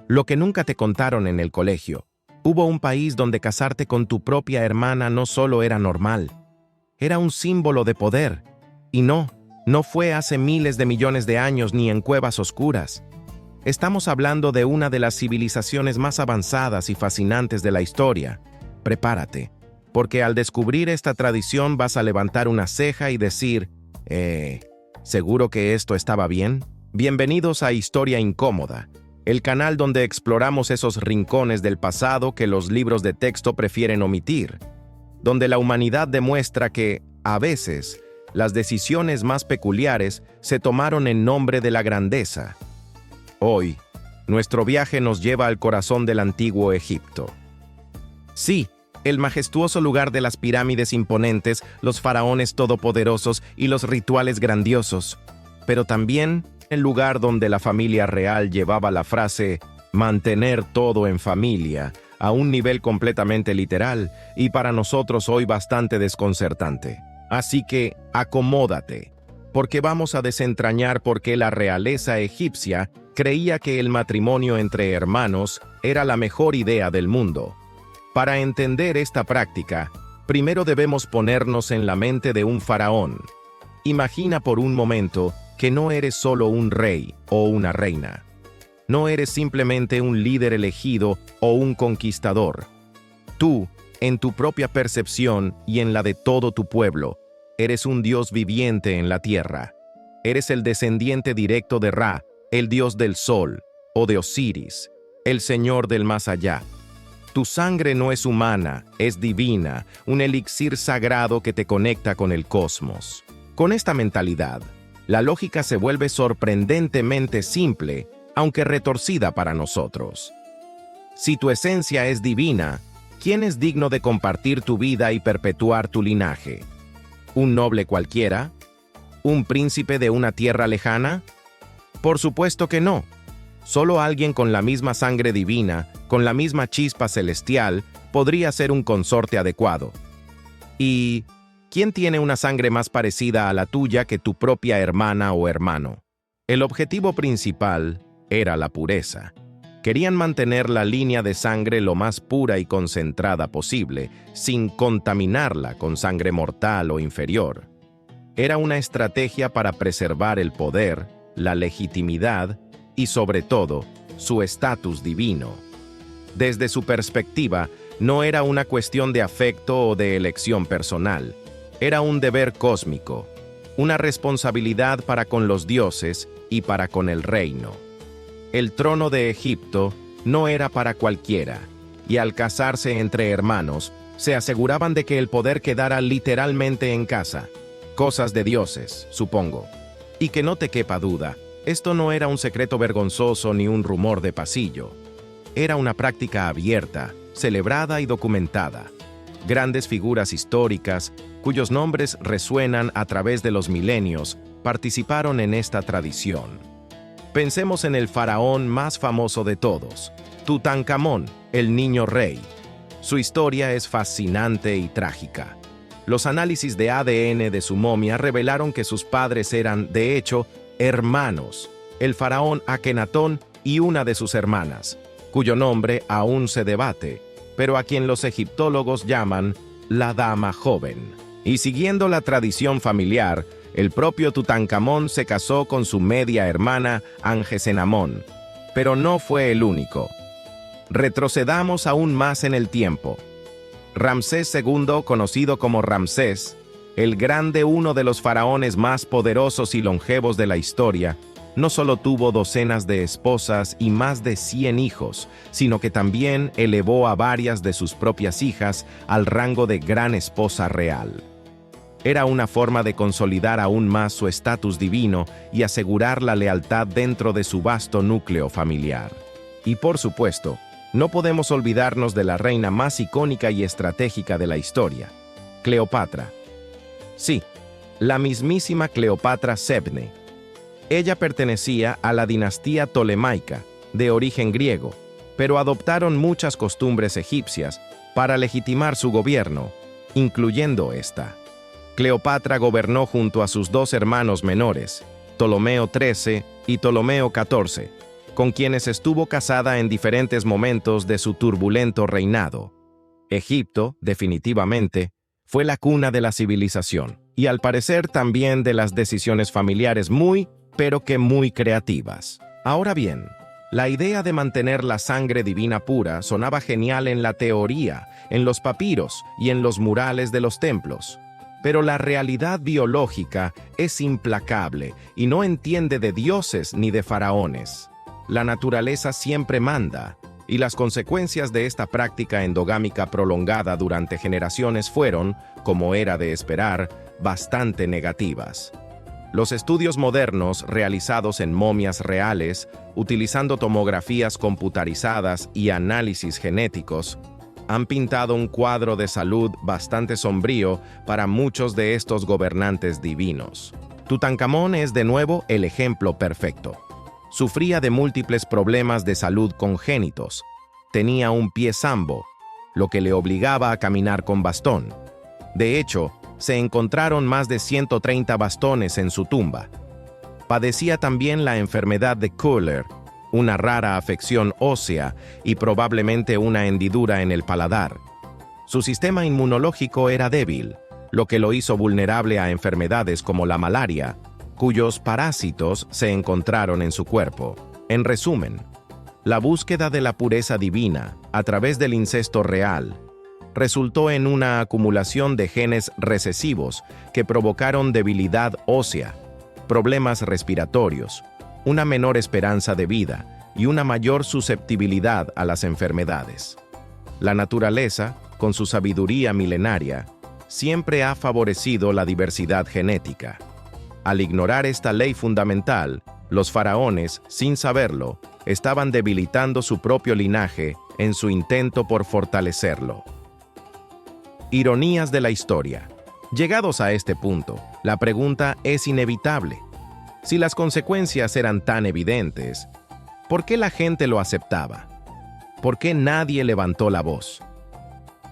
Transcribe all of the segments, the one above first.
Lo que nunca te contaron en el colegio. Hubo un país donde casarte con tu propia hermana no solo era normal, era un símbolo de poder. Y no fue hace miles de millones de años ni en cuevas oscuras. Estamos hablando de una de las civilizaciones más avanzadas y fascinantes de la historia. Prepárate, porque al descubrir esta tradición vas a levantar una ceja y decir, ¿seguro que esto estaba bien? Bienvenidos a Historia Incómoda, el canal donde exploramos esos rincones del pasado que los libros de texto prefieren omitir, donde la humanidad demuestra que, a veces, las decisiones más peculiares se tomaron en nombre de la grandeza. Hoy, nuestro viaje nos lleva al corazón del antiguo Egipto. Sí, el majestuoso lugar de las pirámides imponentes, los faraones todopoderosos y los rituales grandiosos, pero también el lugar donde la familia real llevaba la frase «mantener todo en familia» a un nivel completamente literal y para nosotros hoy bastante desconcertante. Así que acomódate, porque vamos a desentrañar por qué la realeza egipcia creía que el matrimonio entre hermanos era la mejor idea del mundo. Para entender esta práctica, primero debemos ponernos en la mente de un faraón. Imagina por un momento que no eres solo un rey o una reina. No eres simplemente un líder elegido o un conquistador. Tú, en tu propia percepción y en la de todo tu pueblo, eres un dios viviente en la tierra. Eres el descendiente directo de Ra, el dios del sol, o de Osiris, el señor del más allá. Tu sangre no es humana, es divina, un elixir sagrado que te conecta con el cosmos. Con esta mentalidad, la lógica se vuelve sorprendentemente simple, aunque retorcida para nosotros. Si tu esencia es divina, ¿quién es digno de compartir tu vida y perpetuar tu linaje? ¿Un noble cualquiera? ¿Un príncipe de una tierra lejana? Por supuesto que no. Solo alguien con la misma sangre divina, con la misma chispa celestial, podría ser un consorte adecuado. ¿Y quién tiene una sangre más parecida a la tuya que tu propia hermana o hermano? El objetivo principal era la pureza. Querían mantener la línea de sangre lo más pura y concentrada posible, sin contaminarla con sangre mortal o inferior. Era una estrategia para preservar el poder, la legitimidad y, sobre todo, su estatus divino. Desde su perspectiva, no era una cuestión de afecto o de elección personal. Era un deber cósmico, una responsabilidad para con los dioses y para con el reino. El trono de Egipto no era para cualquiera, y al casarse entre hermanos, se aseguraban de que el poder quedara literalmente en casa. Cosas de dioses, supongo. Y que no te quepa duda, esto no era un secreto vergonzoso ni un rumor de pasillo. Era una práctica abierta, celebrada y documentada. Grandes figuras históricas, cuyos nombres resuenan a través de los milenios, participaron en esta tradición. Pensemos en el faraón más famoso de todos, Tutankamón, el niño rey. Su historia es fascinante y trágica. Los análisis de ADN de su momia revelaron que sus padres eran, de hecho, hermanos, el faraón Akenatón y una de sus hermanas, cuyo nombre aún se debate, pero a quien los egiptólogos llaman la dama joven. Y siguiendo la tradición familiar, el propio Tutankamón se casó con su media hermana Angesenamón, pero no fue el único. Retrocedamos aún más en el tiempo. Ramsés II, conocido como Ramsés, el Grande, uno de los faraones más poderosos y longevos de la historia, no solo tuvo docenas de esposas y más de 100 hijos, sino que también elevó a varias de sus propias hijas al rango de gran esposa real. Era una forma de consolidar aún más su estatus divino y asegurar la lealtad dentro de su vasto núcleo familiar. Y por supuesto, no podemos olvidarnos de la reina más icónica y estratégica de la historia, Cleopatra. Sí, la mismísima Cleopatra Sebne. Ella pertenecía a la dinastía tolemaica, de origen griego, pero adoptaron muchas costumbres egipcias para legitimar su gobierno, incluyendo esta. Cleopatra gobernó junto a sus dos hermanos menores, Ptolomeo XIII y Ptolomeo XIV, con quienes estuvo casada en diferentes momentos de su turbulento reinado. Egipto, definitivamente, fue la cuna de la civilización, y al parecer también de las decisiones familiares pero que muy creativas. Ahora bien, la idea de mantener la sangre divina pura sonaba genial en la teoría, en los papiros y en los murales de los templos. Pero la realidad biológica es implacable y no entiende de dioses ni de faraones. La naturaleza siempre manda, y las consecuencias de esta práctica endogámica prolongada durante generaciones fueron, como era de esperar, bastante negativas. Los estudios modernos realizados en momias reales, utilizando tomografías computarizadas y análisis genéticos, han pintado un cuadro de salud bastante sombrío para muchos de estos gobernantes divinos. Tutankamón es de nuevo el ejemplo perfecto. Sufría de múltiples problemas de salud congénitos. Tenía un pie zambo, lo que le obligaba a caminar con bastón. De hecho, se encontraron más de 130 bastones en su tumba. Padecía también la enfermedad de Köhler, una rara afección ósea y probablemente una hendidura en el paladar. Su sistema inmunológico era débil, lo que lo hizo vulnerable a enfermedades como la malaria, cuyos parásitos se encontraron en su cuerpo. En resumen, la búsqueda de la pureza divina, a través del incesto real, resultó en una acumulación de genes recesivos que provocaron debilidad ósea, problemas respiratorios, una menor esperanza de vida y una mayor susceptibilidad a las enfermedades. La naturaleza, con su sabiduría milenaria, siempre ha favorecido la diversidad genética. Al ignorar esta ley fundamental, los faraones, sin saberlo, estaban debilitando su propio linaje en su intento por fortalecerlo. Ironías de la historia. Llegados a este punto, la pregunta es inevitable. Si las consecuencias eran tan evidentes, ¿por qué la gente lo aceptaba? ¿Por qué nadie levantó la voz?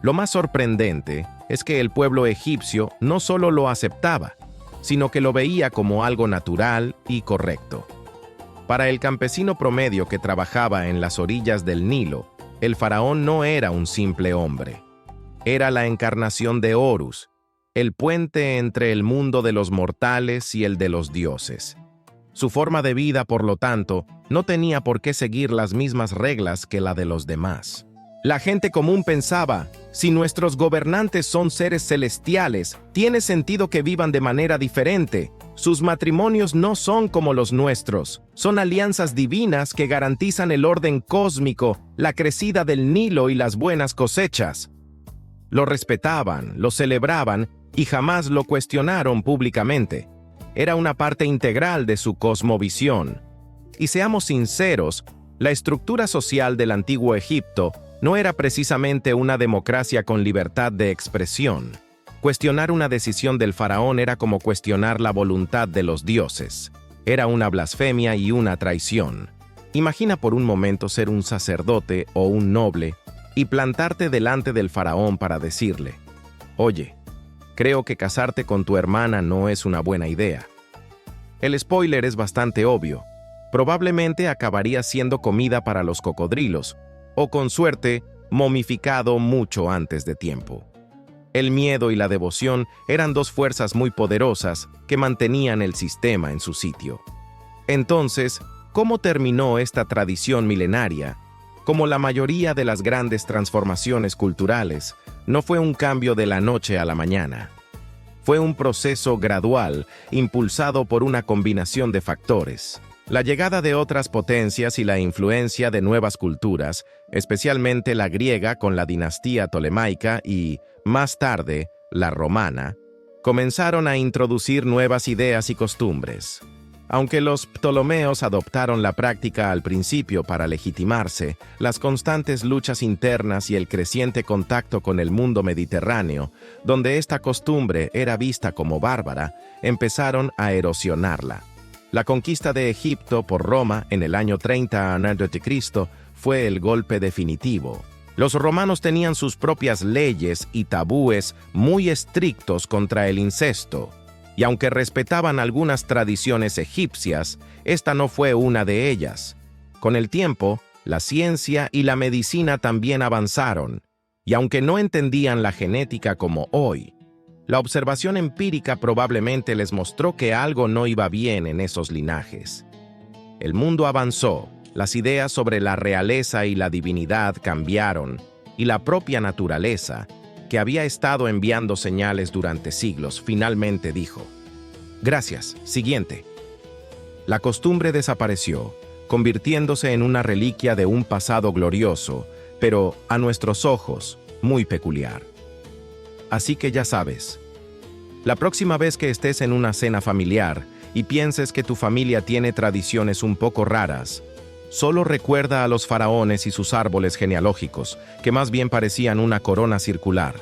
Lo más sorprendente es que el pueblo egipcio no solo lo aceptaba, sino que lo veía como algo natural y correcto. Para el campesino promedio que trabajaba en las orillas del Nilo, el faraón no era un simple hombre. Era la encarnación de Horus, el puente entre el mundo de los mortales y el de los dioses. Su forma de vida, por lo tanto, no tenía por qué seguir las mismas reglas que la de los demás. La gente común pensaba, si nuestros gobernantes son seres celestiales, tiene sentido que vivan de manera diferente. Sus matrimonios no son como los nuestros. Son alianzas divinas que garantizan el orden cósmico, la crecida del Nilo y las buenas cosechas. Lo respetaban, lo celebraban y jamás lo cuestionaron públicamente. Era una parte integral de su cosmovisión. Y seamos sinceros, la estructura social del antiguo Egipto no era precisamente una democracia con libertad de expresión. Cuestionar una decisión del faraón era como cuestionar la voluntad de los dioses. Era una blasfemia y una traición. Imagina por un momento ser un sacerdote o un noble y plantarte delante del faraón para decirle: «Oye, creo que casarte con tu hermana no es una buena idea». El spoiler es bastante obvio. Probablemente acabaría siendo comida para los cocodrilos, o con suerte, momificado mucho antes de tiempo. El miedo y la devoción eran dos fuerzas muy poderosas que mantenían el sistema en su sitio. Entonces, ¿cómo terminó esta tradición milenaria? Como la mayoría de las grandes transformaciones culturales, no fue un cambio de la noche a la mañana. Fue un proceso gradual, impulsado por una combinación de factores. La llegada de otras potencias y la influencia de nuevas culturas, especialmente la griega con la dinastía tolemaica y, más tarde, la romana, comenzaron a introducir nuevas ideas y costumbres. Aunque los ptolomeos adoptaron la práctica al principio para legitimarse, las constantes luchas internas y el creciente contacto con el mundo mediterráneo, donde esta costumbre era vista como bárbara, empezaron a erosionarla. La conquista de Egipto por Roma en el año 30 a.C. fue el golpe definitivo. Los romanos tenían sus propias leyes y tabúes muy estrictos contra el incesto, y aunque respetaban algunas tradiciones egipcias, esta no fue una de ellas. Con el tiempo, la ciencia y la medicina también avanzaron, y aunque no entendían la genética como hoy, la observación empírica probablemente les mostró que algo no iba bien en esos linajes. El mundo avanzó, las ideas sobre la realeza y la divinidad cambiaron, y la propia naturaleza, que había estado enviando señales durante siglos, finalmente dijo: «Gracias, siguiente». La costumbre desapareció, convirtiéndose en una reliquia de un pasado glorioso, pero, a nuestros ojos, muy peculiar. Así que ya sabes, la próxima vez que estés en una cena familiar y pienses que tu familia tiene tradiciones un poco raras, solo recuerda a los faraones y sus árboles genealógicos, que más bien parecían una corona circular.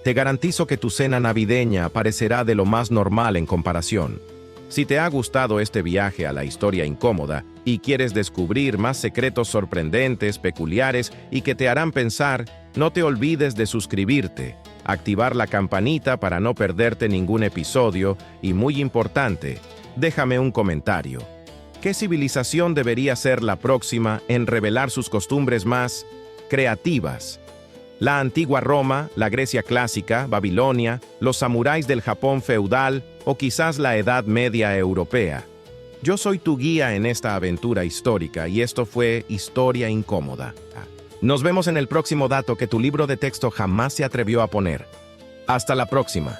Te garantizo que tu cena navideña parecerá de lo más normal en comparación. Si te ha gustado este viaje a la historia incómoda y quieres descubrir más secretos sorprendentes, peculiares y que te harán pensar, no te olvides de suscribirte, activar la campanita para no perderte ningún episodio y, muy importante, déjame un comentario. ¿Qué civilización debería ser la próxima en revelar sus costumbres más creativas? ¿La antigua Roma, la Grecia clásica, Babilonia, los samuráis del Japón feudal o quizás la Edad Media europea? Yo soy tu guía en esta aventura histórica y esto fue Historia Incómoda. Nos vemos en el próximo dato que tu libro de texto jamás se atrevió a poner. Hasta la próxima.